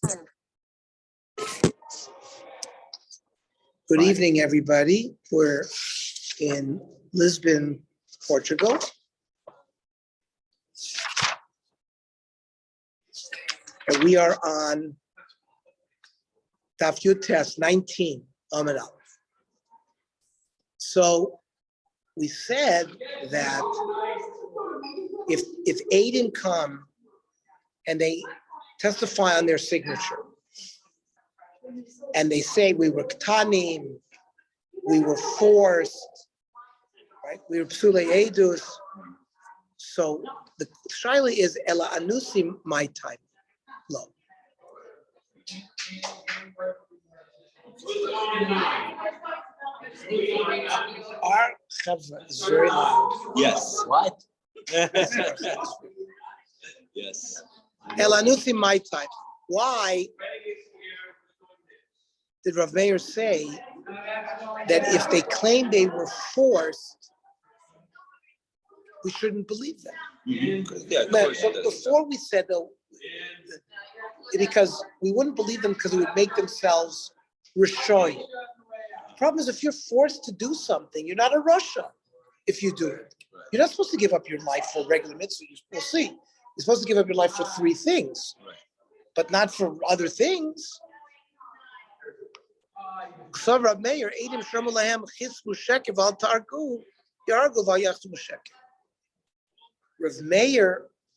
Good evening, everybody. We're in Lisbon, Portugal. And we are on Daf Yomi 19, Amid Aleph. So we said that if Aiden come and they testify on their signature, and they say we were ktanim, we were forced, right? We were psule edus. So the shaila is ela anusim my time. Lo. Our chavra is very loud. Yes. What? Yes. Ela anusim my time. Why did Rav Meir say that if they claim they were forced, we shouldn't believe them? Mm-hmm. Yeah, But before we said though, because we wouldn't believe them because it would make themselves rishoy. The problem is if you're forced to do something, you're not a Russia if you do it. You're not supposed to give up your life for regular mitzvah. We'll see. You're supposed to give up your life for three things, but not for other things. Rav Meir,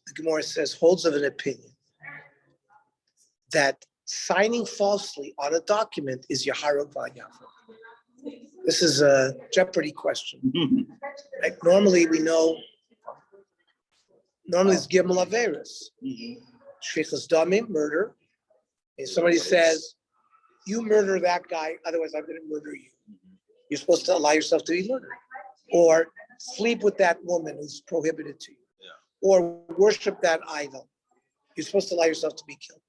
the Gemara says, holds of an opinion that signing falsely on a document is Yaharog V'Yafro. This is a Jeopardy question. Right? Normally we know, it's Gimel Averis. Shvichas Damim, murder. And somebody says, you murder that guy, otherwise I'm going to murder you. You're supposed to allow yourself to be murdered. Or sleep with that woman who's prohibited to you. Or worship that idol. You're supposed to allow yourself to be killed.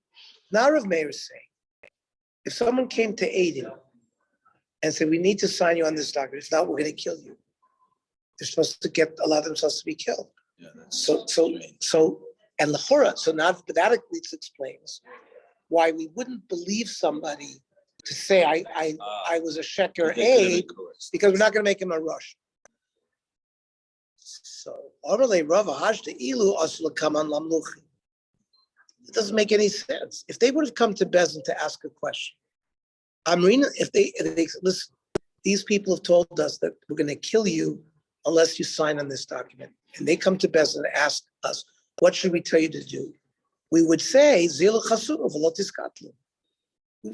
Now Rav Meir is saying, if someone came to Aiden and said, we need to sign you on this document, if not, we're going to kill you. They're supposed to allow themselves to be killed. Yeah, and l'chora, so now that at least explains why we wouldn't believe somebody to say I was a sheker aid because we're not going to make him a rush. So it doesn't make any sense. If they would have come to Bezin to ask a question, if they listen, these people have told us that we're going to kill you unless you sign on this document, and they come to Bezin and ask us, what should we tell you to do? We would say, we would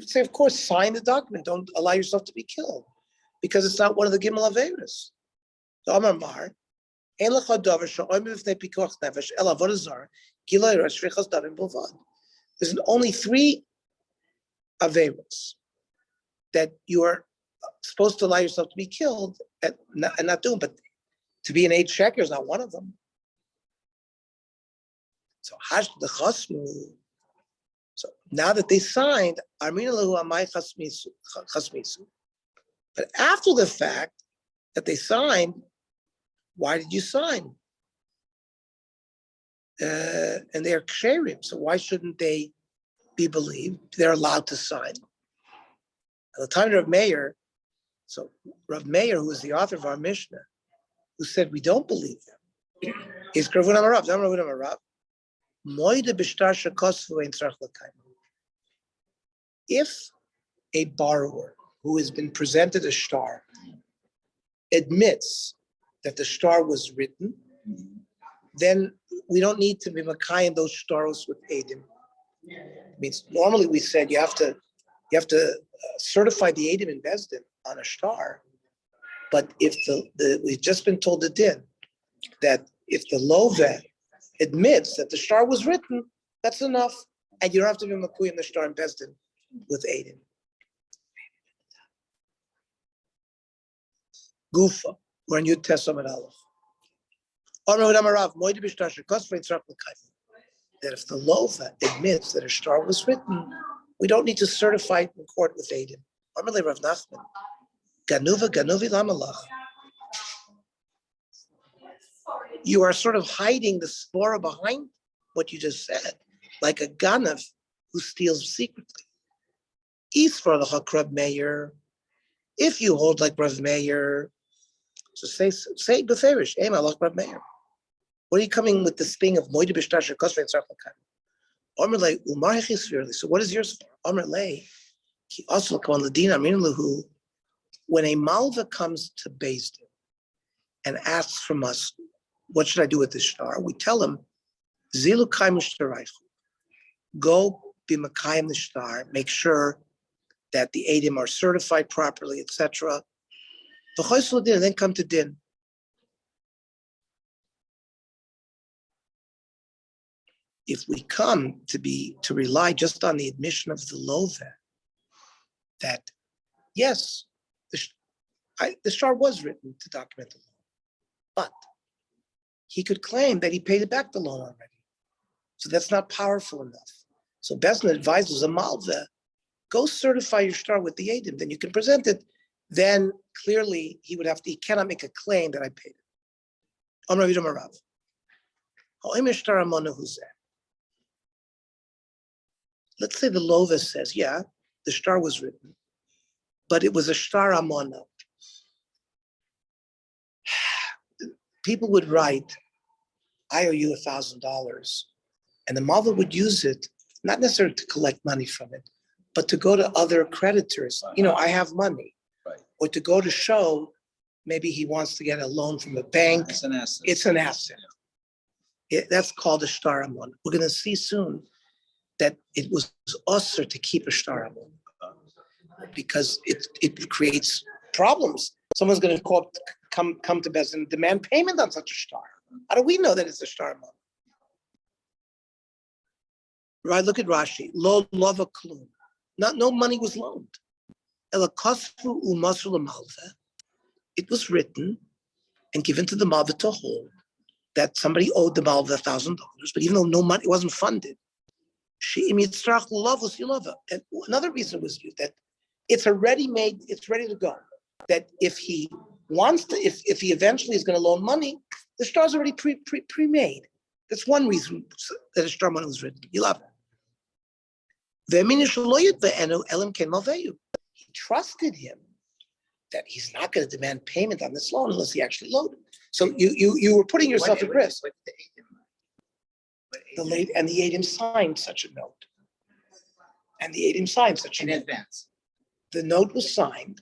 say, of course, sign the document. Don't allow yourself to be killed because it's not one of the Gimel Averis. So Amar Mar, there's only three Averis that you are supposed to allow yourself to be killed and not doing, but to be an 8 sheker is not one of them. So Hash the Chasmu. So now that they signed, but after the fact that they signed, why did you sign? And they're ksherim, so why shouldn't they be believed? They're allowed to sign. At the time of Rav Meir, so Rav Meir, who is the author of our Mishnah, who said we don't believe them, is Kravun Amarav. If a borrower who has been presented a shtar admits that the shtar was written, then we don't need to be makayim those shtaros with Eidim. It means normally we said you have to certify the Eidim in Bezdin on a shtar, but if we've just been told the din that if the Loveh admits that the shtar was written, that's enough, and you don't have to be makuyim the shtar in Bezdin with Eidim. Gufa, we're in Yud Testament Aleph. That if the Lova admits that a shtar was written, we don't need to certify it in court with Eidim. Rav Nachman, Ganuvi Lamalach. You are sort of hiding the spora behind what you just said, like a ganav who steals secretly. East for the Hakrab Mayor. If you hold like Rav Meir, so say beferish, aim Allah Rav Meir. What are you coming with this thing of moide b'shtasher kosvei tzarchakan? Omer lei umar hechisvirli. So what is yours? Omer lei ki also come on ladina amin lahu. When a malva comes to Beis Din and asks from us, what should I do with this shtar? We tell him, zilu kaim shtaraychu. Go be makayim the shtar. Make sure that the Eidim are certified properly, etc. And then come to din. If we come to rely just on the admission of the love, that yes, the shtar was written to document the loan, but he could claim that he paid it back the loan already. So that's not powerful enough. So Besna advises a malva, go certify your shtar with the Eidim, then you can present it. Then clearly he cannot make a claim that I paid it. Let's say the Lova says, yeah, the shtar was written, but it was a shtar amona. People would write, I owe you $1,000, and the malva would use it, not necessarily to collect money from it, but to go to other creditors. I have money. Right. Or to go to show, maybe he wants to get a loan from a bank. It's an asset. It's an asset. That's called a shtar amon. We're going to see soon that it was usher to keep a shtar amon because it creates problems. Someone's going to come to Beis Din and demand payment on such a shtar. How do we know that it's a shtar amon? Right, look at Rashi. Lo lova klum. No money was loaned. It was written and given to the malva to hold that somebody owed the malva $1,000, but even though no money, it wasn't funded. And another reason was used that it's already made, it's ready to go. That if he wants to, if he eventually is going to loan money, the shtar's already pre-made. That's one reason that a shtar money was written. You love it. He trusted him that he's not going to demand payment on this loan unless he actually loaded. So you were putting yourself at risk. The Eidim signed such a note. And the Eidim signed such a note. In advance. The note was signed,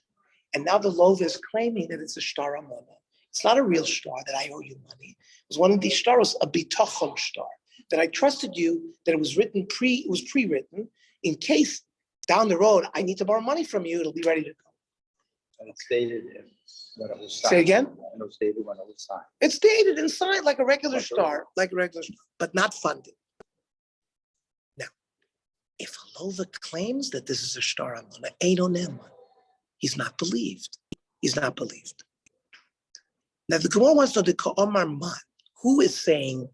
and now the Lova is claiming that it's a shtar amona. It's not a real shtar that I owe you money. It was one of these stars, a bitachon shtar, that I trusted you, that it was pre-written, in case down the road I need to borrow money from you, it'll be ready to go. And it's dated when it was signed. Say again? And it was dated when it was signed. It's dated and signed like a regular shtar, but not funded. Now, if a Lova claims that this is a shtar amona, he's not believed. He's not believed. Now the Gemara wants to know the Ka'omar Man. Who is saying,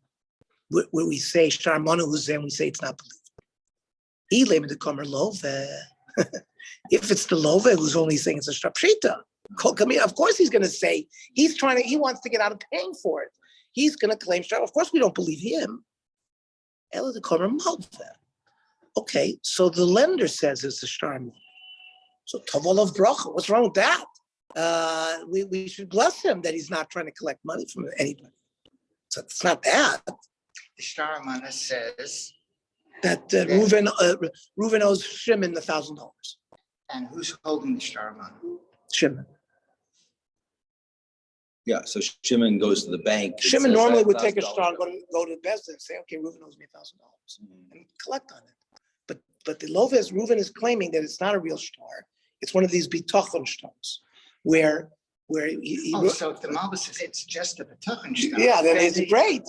where we say shtar amona, who's saying we say it's not believed? He labeled the Ka'omar Lova. If it's the Lova who's only saying it's a shtar pshita, of course he's going to say he wants to get out of paying for it. He's going to claim shtar. Of course we don't believe him. Ela the Ka'omar Malva. Okay, so the lender says it's a shtar amona. So Tavol of Bracha, what's wrong with that? We should bless him that he's not trying to collect money from anybody. So it's not bad. The shtar amana says that Reuven owes Shimon $1,000. And who's holding the shtar amana? Shimon. Yeah, so Shimon goes to the bank. Shimon normally would take a shtar and go to the Beis Din and say, okay, Reuven owes me $1,000 and collect on it. But the Lova is, Reuven is claiming that it's not a real shtar. It's one of these bitachon shtars where he so if the Malva says it's just a bitachon shtar. Yeah, then it's great.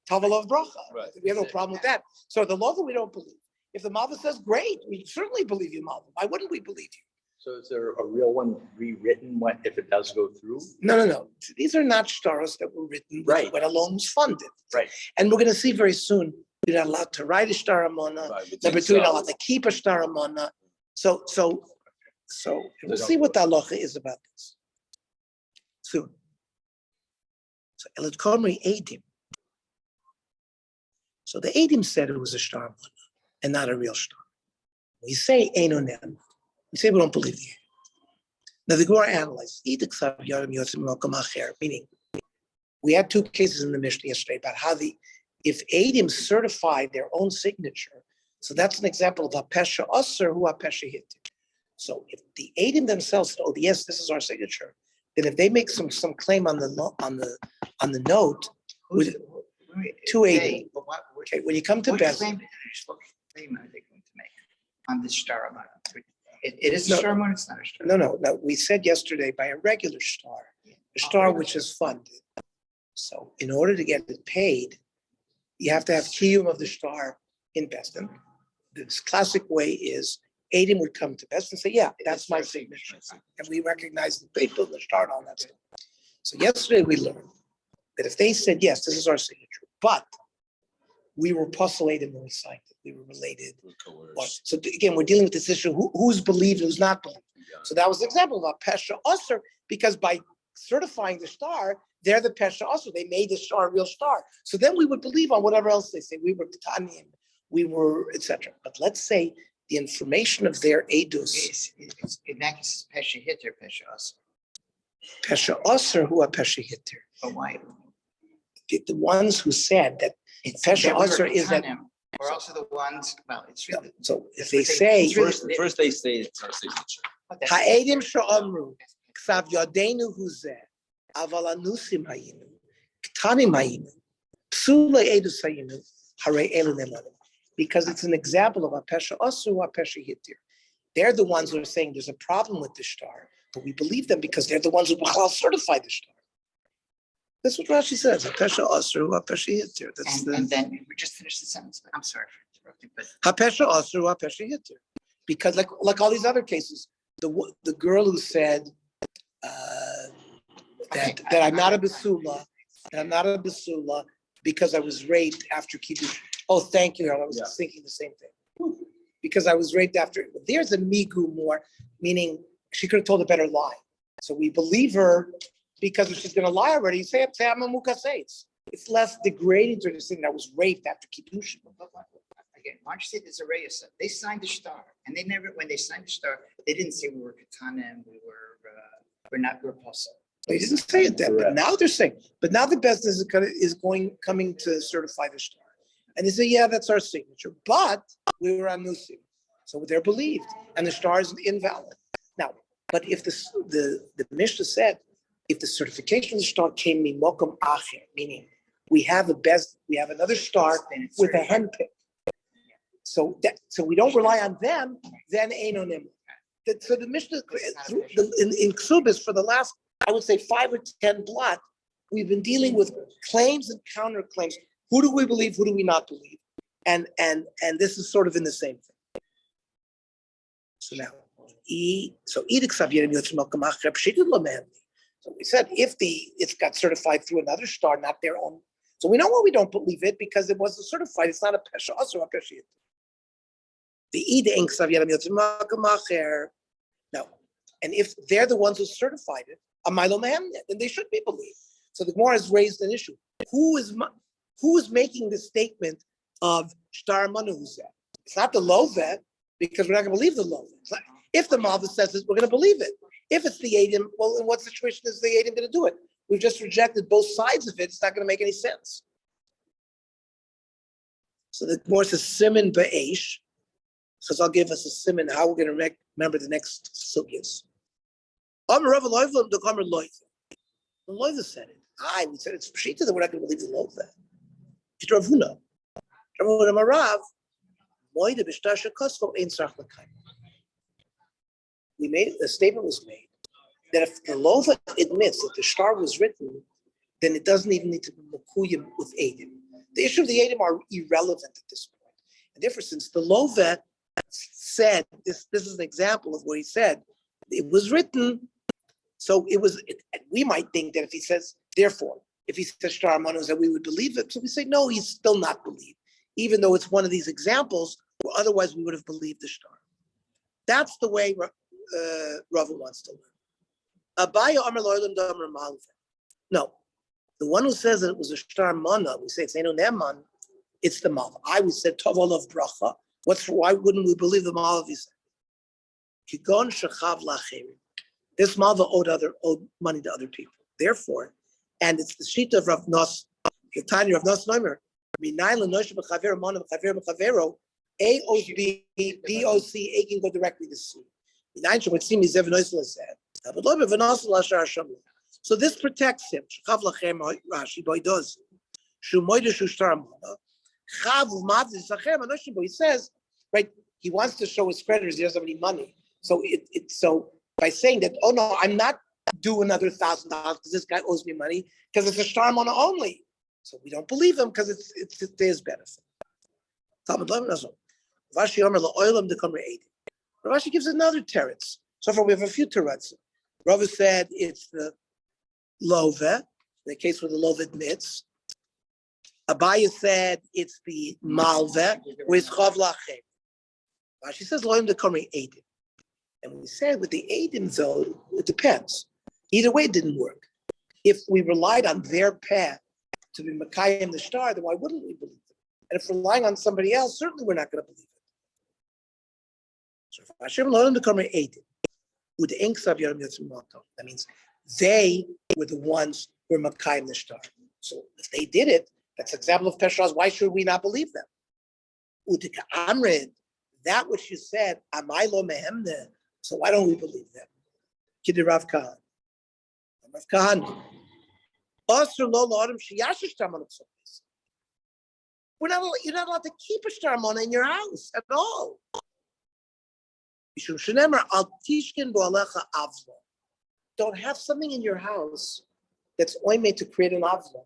Tavel of bracha. Right. We have no problem with that. So the Lova we don't believe. If the Malva says great, we certainly believe you, Malva. Why wouldn't we believe you? So is there a real one rewritten if it does go through? No. These are not shtaros that were written when a loan was funded. Right. And we're going to see very soon, you're not allowed to write a shtar amona. Number two, you're not allowed to keep a shtar amona. So we'll see what the halacha is about this soon. So Elad Komri Eidim. So the Eidim said it was a shtar amona and not a real shtar. We say Einonem. We say we don't believe the Eidim. Now the Gemara analyzes, meaning we had two cases in the Mishnah yesterday about how if Eidim certify their own signature, so that's an example of a pesha usher who a pesha hit. So if the Eidim themselves said, "Oh, yes, this is our signature," then if they make some claim on the note with two Eidim, okay, when you come to What Bezdin, claim are they going to make on this star amount? It is a No. star amount, it's not a star. no, we said yesterday by a regular star, a star which is funded. So in order to get it paid, you have to have kiyum of the star in Bezdin. This classic way is Eidim would come to Bezdin and say, "Yeah, that's my signature," and we recognize the paper of the star and all that stuff. So yesterday we learned that if they said, "Yes, this is our signature," but we were postulated when we signed it, we were related. So again, we're dealing with this issue: who's believed, who's not believed. So that was the example of a pesha usher, because by certifying the star, they're the pesha usher. They made the star a real star. So then we would believe on whatever else they say. We were Tanim, we were etc. But let's say the information of their edus, In that case, it's pesha hitter, pesha us. pesha usher who are pesha hitter. But why? The ones who said that It's pesha that we were usher is that. Katanim. We're also the ones, well, it's really. So if That's they what say it's really- First they say it's our signature. Ha'edim she'amru ksav yadenu huzeh aval anusim hayinu ktanim hayinu psula edus hayinu harei elu nemanim, because it's an example of a pesha asu, a pesha hitir. They're the ones who are saying there's a problem with the star, but we believe them because they're the ones who will certify the star. That's what Rashi says. A pesha asu, a pesha hitir. That's And then we just finished the sentence, but I'm sorry for interrupting, but Hapesha Asru, Hapesha Hitter. Because like all these other cases, the girl who said that I'm not a basula, because I was raped after kiddush. Oh, thank you. I was thinking the same thing. Because I was raped after. But there's a migu more, meaning she could have told a better lie. So we believe her because if she's going to lie already, say I'm a mukaseitz. It's less degrading to just saying I was raped after kiddush. again, why don't you say there's a reyes? They signed the star, and they never, when they signed the star, they didn't say we were katanim, we're apostle. They didn't say it then, but now they're saying. But now the best is coming to certify the star, and they say, yeah, that's our signature. But we were on Nusim, so they're believed, and the star is invalid. Now, but if the Mishnah said, if the certification of the star came mimokum acher, meaning we have another star with a handpick, so we don't rely on them, then einonim. So the Mishnah in Kesubos for the last, I would say 5 or 10 blot, we've been dealing with claims and counterclaims. Who do we believe? Who do we not believe? And this is sort of in the same thing. So now, so we said if it's got certified through another star, not their own. So we know why we don't believe it, because it wasn't certified. It's not a pesha or a pesha. No, and if they're the ones who certified it, then they should be believed. So the Gemara has raised an issue. Who is making the statement of shtar manuzeh? It's not the lovet, because we're not going to believe the lovet. If the Malva says it, we're going to believe it. If it's the Eidim, well, in what situation is the Eidim going to do it? We've just rejected both sides of it. It's not going to make any sense. So the Gemara says simin ba'esh, because I'll give us a simin how we're going to remember the next sugyas. The Loiva said it. We said it's pshita that we're not going to believe the Loiva. It's Rav Huna. A statement was made that if the Loiva admits that the star was written, then it doesn't even need to be mekuyim with Eidim. The issue of the Eidim are irrelevant at this point. And therefore, since the Loiva said, this is an example of where he said, it was written, so it was, and we might think that if he says, therefore, if he says shtar manos, that we would believe it. So we say, no, he's still not believed, even though it's one of these examples where otherwise we would have believed the shtar. That's the way Rava wants to learn. Abaya Amar Loilam Damar Malva. No, the one who says that it was a shtar mana, we say it's Eno Neman, it's the Malva. I would say Tov Olav Bracha, Why wouldn't we believe the Malvi said? Kigon shechav lachem. This Malva owed money to other people. Therefore, and it's the sheet of Rav Nos, the Tanya of Nos Noimer. A owes B, B owes C, A can go directly to C. So this protects him. He says, right, he wants to show his creditors he doesn't have any money. So so by saying that, oh no, I'm not due another $1,000 because this guy owes me money because it's a shtar mona only. So we don't believe him because it's to his benefit. Rashi gives another teretz. So far we have a few teretz. Rava said it's the love, the case where the love admits. Abaya said it's the malve, where it's chav lachem. Rashi says loim dekamri eidim. And we said with the eidim though, it depends. Either way it didn't work. If we relied on their path to be Makayim the star, then why wouldn't we believe them? And if we're relying on somebody else, certainly we're not going to believe it. So Hashem loim dekamri eidim. That means they were the ones who were Makayim the star. So if they did it, that's an example of Pesha's. Why should we not believe them? Utika Amrid, that which you said, Amaylo Mehemne. So why don't we believe them? Kidder Rav Kahan. Rav Kahan. You're not allowed to keep a shtar mona in your house at all. Don't have something in your house that's only made to create an avla.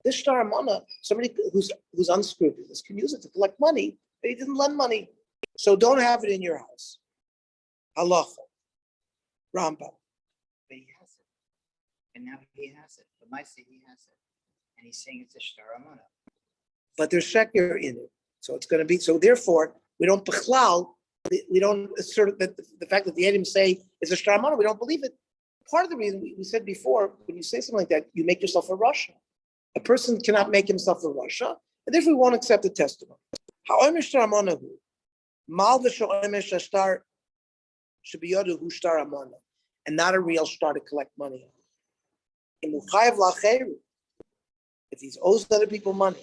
This shtar mona, somebody who's unscrupulous can use it to collect money, but he didn't lend money. So don't have it in your house. Halacha. Rambam. But he has it. And now he has it. But my say he has it. And he's saying it's a shtar amana. But there's sheker in it. So it's going to be, so therefore, we don't assert that the fact that the Edim say it's a shtar amana, we don't believe it. Part of the reason we said before, when you say something like that, you make yourself a Russia. A person cannot make himself a Russia, and therefore we won't accept the testimony. However, shtar amana hu. Mal v'sho'emesh shtar shebiyodu hu shtar amana, and not a real shtar to collect money on. If he owes other people money,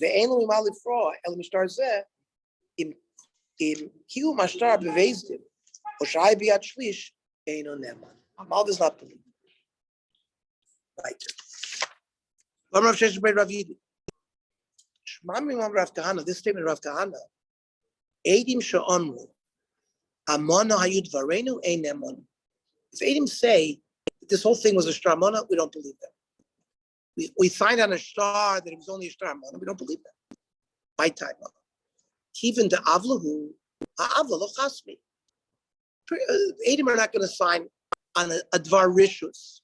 ve'enu imal lifra el mishtar zeh im kiu mashtar bevezdin or shai biat shlish eino neman. Mal does not believe. Right. Rav Sheshes by Rav Yidi. Shmami Rav Kahana. This statement of Rav Kahana. Eidim she'omru amona hayud varenu ein neman. If Eidim say that this whole thing was a shtar amona, we don't believe them. We signed on a shtar that it was only a shtar amona. We don't believe them. My time. Even the avlahu ha'avla lo chasmi. Eidim are not going to sign on a dvar rishus.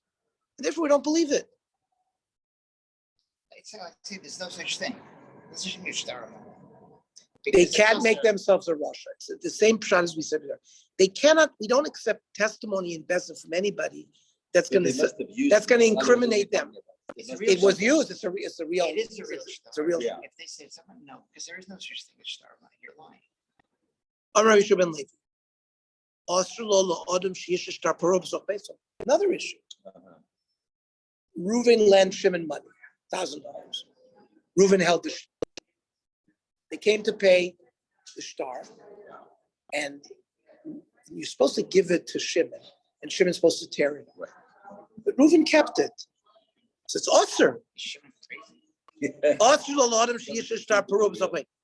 Therefore, we don't believe it. It's like, see, there's no such thing. This is a shtar amana. They can't make themselves a Russia. It's the same pshat as we said earlier. They cannot. We don't accept testimony in Bezin from anybody that's going to incriminate them. It was used. It's a real. It is a real It's a real. Yeah. If they say someone, no, because there is no such thing as shtar amana. You're lying. Another issue. Reuven lent Shimon money, $1,000. Reuven held the shtar. They came to pay the shtar, and you're supposed to give it to Shimon, and Shimon's supposed to tear it away. But Reuven kept it. So it's osur.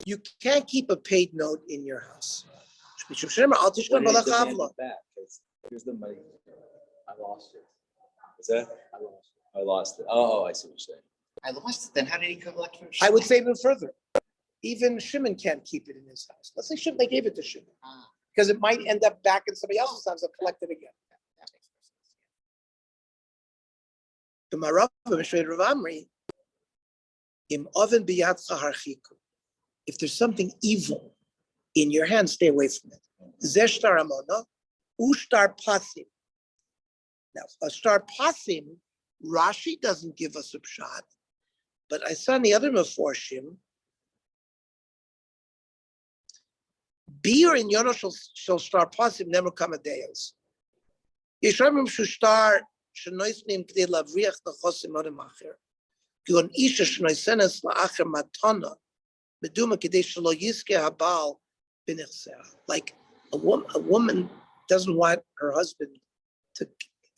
You can't keep a paid note in your house. Here's the money. I lost it. Is that? I lost it. Oh, I see what you're saying. I lost it. Then how did he collect from? I would say even further. Even Shimon can't keep it in his house. Let's say Shimon, they gave it to Shimon. Because it might end up back in somebody else's house. They'll collect it again. That makes sense. The Marav Mishra Rav Amri, im oven biyatcha harchiku. If there's something evil in your hand, stay away from it. Zeh shtar amona, ushtar pasim. Now, a shtar pasim, Rashi doesn't give us a pshat, but I saw in the other meforshim, Beer in Yono shall start passive never come a days. Yishamim should start shnoisnim k'dei lavriach nechosim odem acher. Gon isha shnoisenes la'acher matana meduma k'dei shelo yiske habal b'nechseach. Like a woman doesn't want her husband to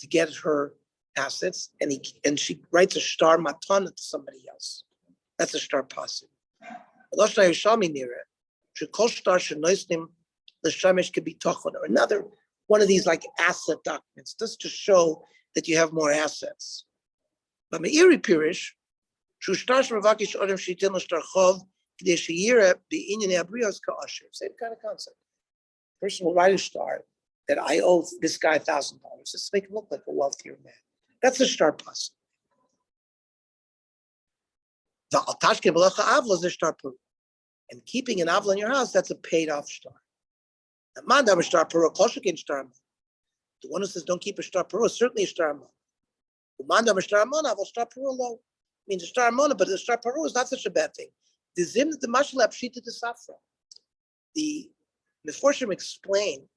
get her assets, and she writes a star matana to somebody else. That's a star passive. Loshna Yerushalmi near it. Shekol star shenoisnim l'shamesh could be tochon, or another one of these like asset documents, just to show that you have more assets. But me'iri pirish, shu star shmavakish odem shitin l'shtar chov k'dei sheyira be'inyan abrios ka'asher. Same kind of concept. Person will write a star that I owe this guy $1,000. Just to make him look like a wealthier man. That's a star passive. And keeping an avla in your house, that's a paid off star. The one who says don't keep a star peru is certainly a star amon. Means a star amon, but the star peru is not such a bad thing. The zim the mashal apshita the safra. The Meforshim explain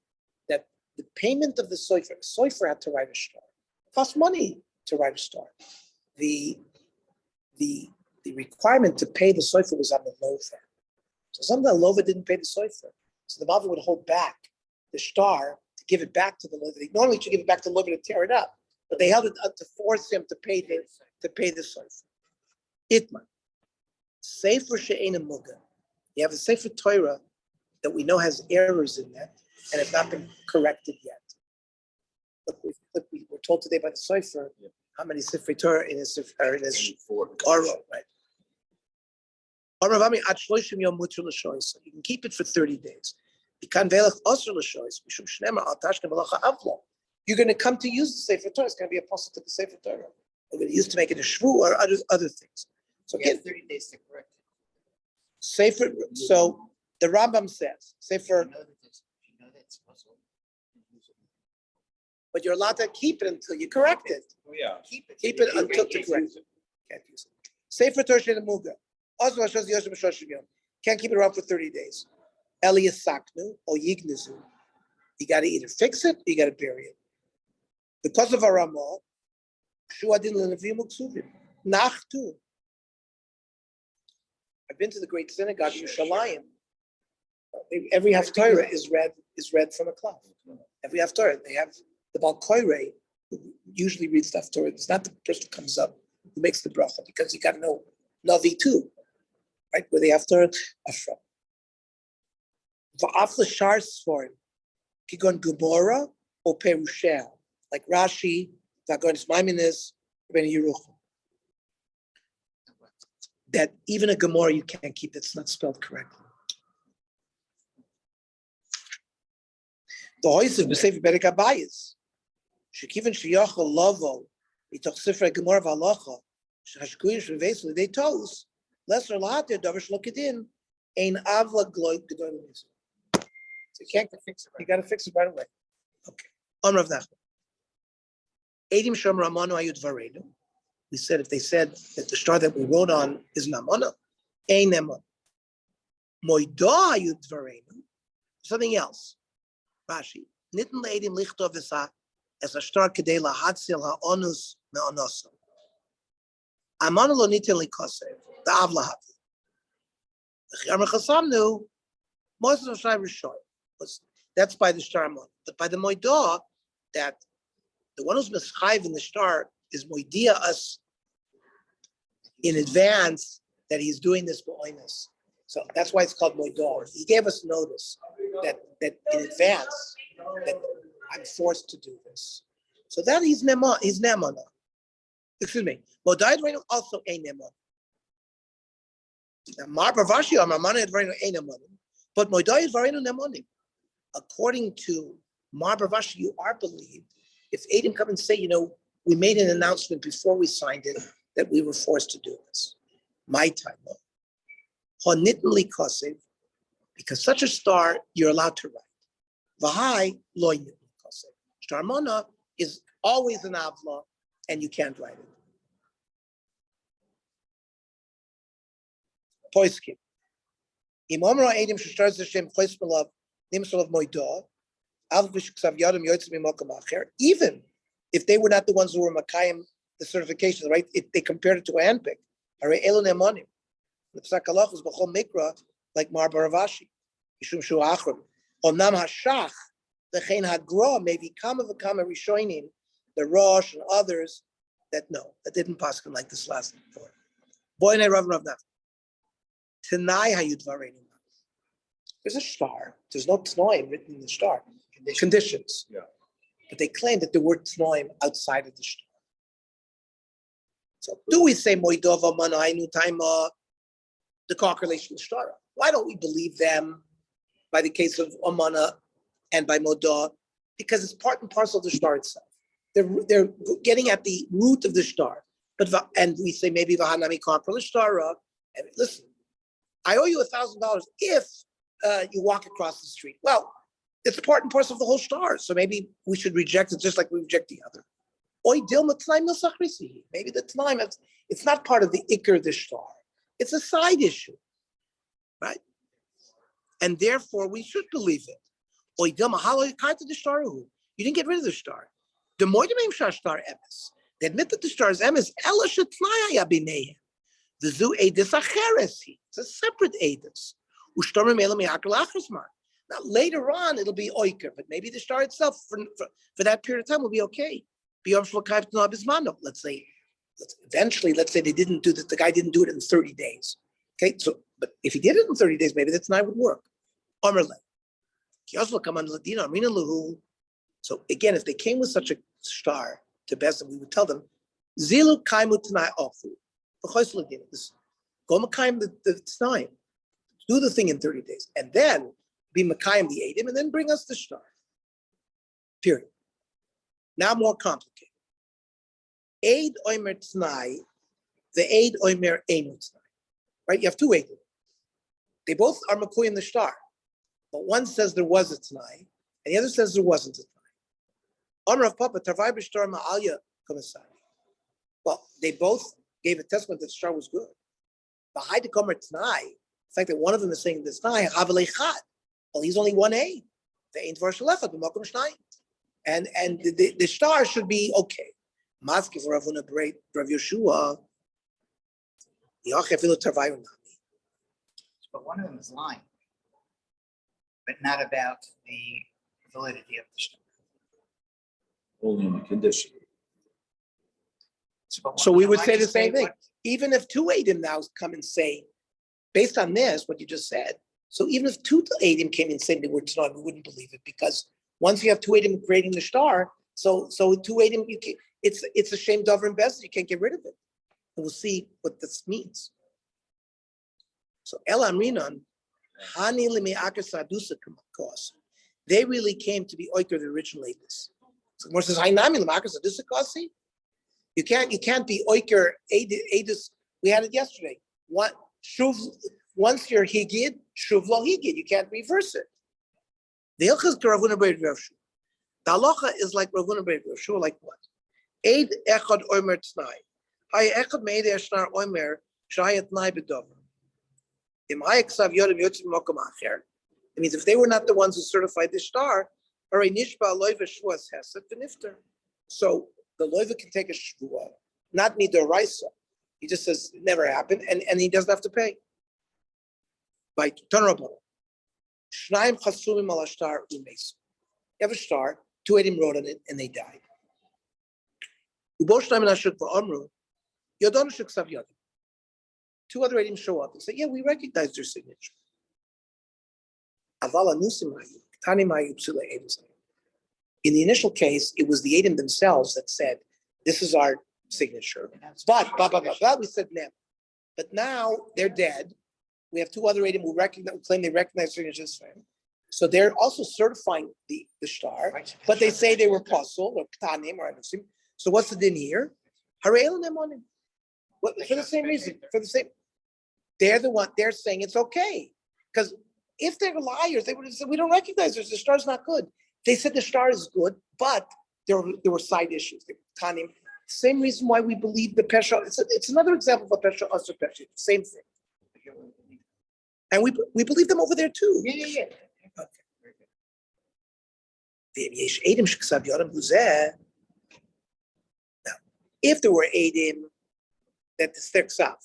that the payment of the soifer had to write a star. It costs money to write a star. The requirement to pay the soifer was on the lover. So sometimes the lover didn't pay the soifer. So the Bava would hold back the star to give it back to the lover. They normally should give it back to the lover to tear it up, but they held it up to force him to pay the soifer. Itman. Sefer she'ena muga. You have a Sefer Torah that we know has errors in that and have not been corrected yet. Look, we were told today by the soifer how many Sefer Torah in his Oro, right? So you can keep it for 30 days. You're going to come to use the Sefer Torah. It's going to be a apostle to the Sefer Torah. We're going to use to make it a shvu or other things. So You have 30 days to correct it. Sefer. So the Rambam says Sefer. You know that's possible. But you're allowed to keep it until you correct it. Oh, yeah. Keep it. Keep it until to correct it. Can't use it. Sefer Torah Muga. Also, can't keep it around for 30 days. Saknu or Yignizu. You got to either fix it or you got to bury it. Because of our Ramah, Nachtu. I've been to the great synagogue in Yerushalayim. Every Haftarah is read from a cloth. Every Haftarah, they have the Baal Koirei, who usually reads the Haftarah. It's not the person who comes up who makes the bracha, because you got to know Navi too, right? Where the Haftarah are from. Va'af l'shar sforim, kigon Gemara or Perushel, like Rashi, Vagonis Maimonides, Rabbeinu Yerucham. That even a Gemara you can't keep that's not spelled correctly. The Hoysiv b'Sefer Berek Abayis, shekiven sheyachol lovo mitoch Sefer Gemara v'Halacha shehashkuyin shevesel they toes lesser lahater davar shlokidin ein avla gloy gedol mitzvah. So you can't fix it. You got to fix it right away. Okay. Rav Nachman. Edim Shom Ramanu Ayud Varenu. We said if they said that the star that we wrote on is Namana, ein Namana. Moida Ayud Varenu. Something else. Rashi. Nitten le'edim lichtov v'sa as a star kedei lahatzil ha'onus me'onoso. Amana lo niten likosev. The avlahavi. The Chiyam Chasamnu. Most of the Shai Rishon. That's by the star mon. But by the moidah, that the one who's mischayiv in the star is moidia us in advance that he's doing this ba'oinus. So that's why it's called moidah. He gave us notice that in advance that I'm forced to do this. So that he's nemana. Excuse me. Moidah adreinu also a nemana. Now Mar Bavashi or Mamana adreinu a nemana. But moidah adreinu nemanim. According to Mar Bavashi, you are believed. If Adam come and say, we made an announcement before we signed it that we were forced to do this. My time. Honitli kosev, because such a star you're allowed to write. Vahai loy nitli kosev. Star mona is always an avla, and you can't write it. Poiskim. Imamra Adam shtarts Hashem chois malav nimshal of moidah, even if they were not the ones who were makayim the certification, right? If they compared it to a handpick, the psak halachos b'chol mikra like Mar Baravashi, Yishum Shu Achron, Onam Hashach, the Chen Hagra, maybe Kama v'Kama Rishonim, the Rosh and others that didn't pass him like this last before. Boy, ne Rav Naf. Tanai Hayudvareinu. There's a star. There's no Tnoim written in the star. Conditions. Yeah. But they claim that the word Tnoim outside of the star. So do we say Moidova Manainu Taima, the calculation of star? Why don't we believe them by the case of Omana and by Modah? Because it's part and parcel of the star itself. They're getting at the root of the star. And we say maybe Vahanami Karpal Shtara. And listen, I owe you $1,000 if you walk across the street. Well, it's part and parcel of the whole star. So maybe we should reject it just like we reject the other. Maybe the Tnaim, it's not part of the Iker of the star. It's a side issue, right? And therefore we should believe it. You didn't get rid of the star. They admit that the star is emes. It's a separate edus. Now later on it'll be oiker, but maybe the star itself for that period of time will be okay. Let's say they didn't do that. The guy didn't do it in 30 days. Okay, so but if he did it in 30 days, maybe that's not would work. So again, if they came with such a star to Bezdin, we would tell them, Zilu kaimu t'nai ofu. Go makayim the t'nai. Do the thing in 30 days. And then be makayim the Eidim, and then bring us the star. Period. Now more complicated. Eid oimer t'nai, the Eid oimer einu t'nai. Right? You have two Eidim. They both are makuy in the star. But one says there was a t'nai, and the other says there wasn't a t'nai. Amar of Papa, Tarvai b'shtar ma'alya komisari. Well, they both gave a testimony that the star was good. But high to come t'nai, the fact that one of them is saying this t'nai, havelechad. Well, he's only one A. The ain't varshalecha b'makom shnai. And the star should be okay. Maski for Ravuna Breit, Rav Yeshua, Yachefilu Tarvai unami. But one of them is lying, but not about the validity of the star. Only in the condition. So we would say the same thing. Even if two Eidim now come and say, based on this, what you just said, so even if two Eidim came and said they were Tanakh, we wouldn't believe it, because once you have two Eidim creating the star, so two Eidim, it's a shame Dover and Bezdin, you can't get rid of it. And we'll see what this means. So El Amrinan, Hani Limi Akasa Dusa Kos. They really came to be Oiker the original Eidim. So more says, Hainami Limi Akasa Dusa Kosi. You can't be Oiker Eidus. We had it yesterday. Once you're Higid, Shuv lo Higid. You can't reverse it. The Hilchah is Ravuna B'Rei Rav Shua. The halacha is like Ravuna B'Rei Rav Shua, like what? Eid echad omer t'nai. Hay echad me'eid eshnar omer shayat t'nai b'dover. Im hay ksav yodim yotzim mokom acher. It means if they were not the ones who certified the star, haray nishba loiva shvuas hesed v'nifter. So the loiva can take a shvua, not midoraisa. He just says it never happened, and he doesn't have to pay. By Tanrabah. Shnaim chasumim al ashtar umeis. You have a star, two Eidim wrote on it, and they died. Ubosh Shnaim nashuk v'amru, yodon shuk sav yodim. Two other Eidim show up and say, yeah, we recognize their signature. Avala nusim hayu, k'tanim hayu psule Eidim. In the initial case, it was the Eidim themselves that said, this is our signature. But we said never. But now they're dead. We have two other Eidim who claim they recognize signatures for him. So they're also certifying the star, but they say they were puzzle or ktanim or anusim. So what's the din here? Harel nemonim. For the same reason. They're the one. They're saying it's okay, because if they're liars, they would have said we don't recognize this. The star's not good. They said the star is good, but there were side issues. Ktanim. Same reason why we believe the pesha. It's another example of a pesha usher pesha. Same thing. And we believe them over there too. Yeah. Okay. Now, if there were Eidim that the sticks up,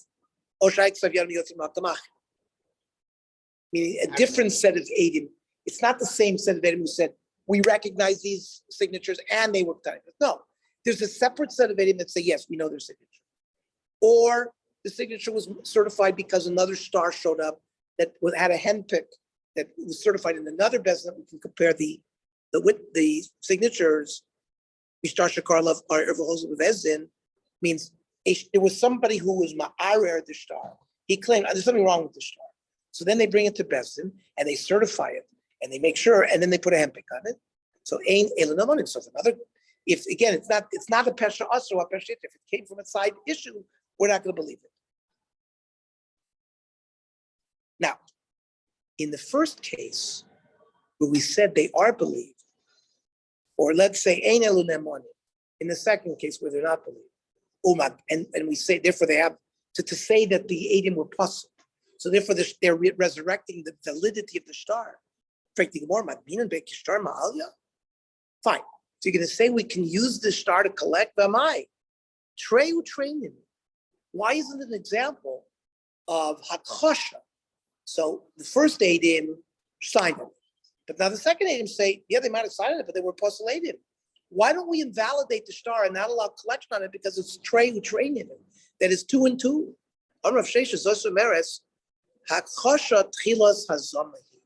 meaning a different set of Eidim. It's not the same set of Eidim who said, we recognize these signatures and they were done. No, there's a separate set of Eidim that say, yes, we know their signature. Or the signature was certified because another star showed up that had a handpick that was certified in another bezin. We can compare the signatures. Mishtar Shakarlov or Bezin means there was somebody who was ma'arer the star. He claimed there's something wrong with the star. So then they bring it to Besdin and they certify it and they make sure, and then they put a handpick on it. So ain elanamonim. So another, if again, it's not a pesha asr or pesha. If it came from a side issue, we're not going to believe it. Now, in the first case, where we said they are believed, or let's say ain elunemonim, in the second case where they're not believed, umad, and we say therefore they have to say that the Eidim were possible. So therefore, they're resurrecting the validity of the star. Fine. So you're going to say we can use the star to collect Vamai. Treu training. Why isn't it an example of Hakosha? So the first Eidim signed it. But now the second Eidim say, yeah, they might have signed it, but they were Apostle Eidim. Why don't we invalidate the star and not allow collection on it because it's Treu training? That is 2 and 2. Rav Sheshes Zosumeres. Hakosha tchilas hazamahi.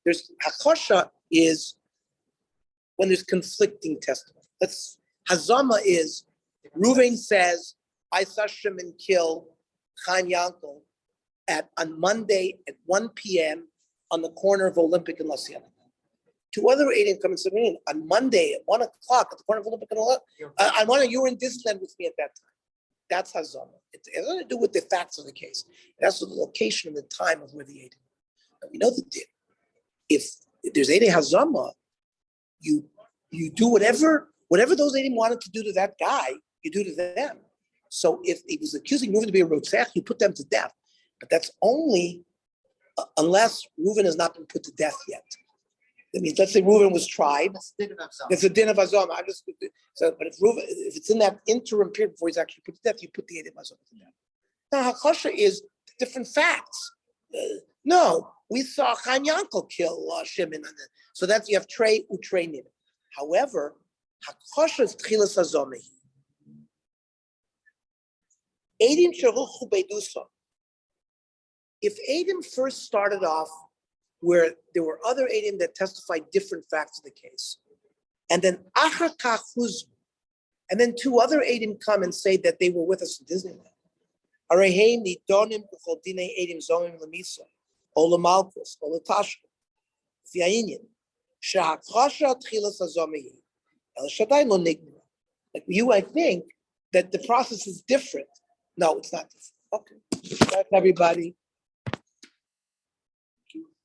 There's hakosha is when there's conflicting testimony. Hazama is Reuven says I saw Shimon kill Chaim Yankel on Monday at 1 p.m. on the corner of Olympic and La Cienega. Two other Eidim come and say on Monday at 1 o'clock at the corner of Olympic and La Cienega. You were in Disneyland with me at that time. That's Hazama. It has nothing to do with the facts of the case. It has to do with the location and the time of where the Eidim. And we know the din. If there's Eidim Hazama, you do whatever those Eidim wanted to do to that guy, you do to them. So if he was accusing Reuven to be a rotzach, you put them to death. But that's only unless Reuven has not been put to death yet. That means, let's say Reuven was tried. It's a din of Hazama. But if it's in that interim period before he's actually put to death, you put the Eidim Hazama to death. Now, Hakosha is different facts. No, we saw Chaim Yankel kill Shimon. So that's, you have Trey Utreinim. However, Hakosha is Tchilas Hazama. Eidim Sheruchu Beidusa. If Eidim first started off where there were other Eidim that testified different facts of the case, and then Achar Kach Huzmu, and then two other Eidim come and say that they were with us in Disneyland. Areheim Nidonim B'chol Dinei Eidim Zomim Lemisa, Ola Malkus, Ola Tashka, V'Ya'inyin, Shehakosha Tchilas Hazomehi, El Shaddai Lo Nigmara. Like you, I think that the process is different. No, it's not different. Okay, that's everybody.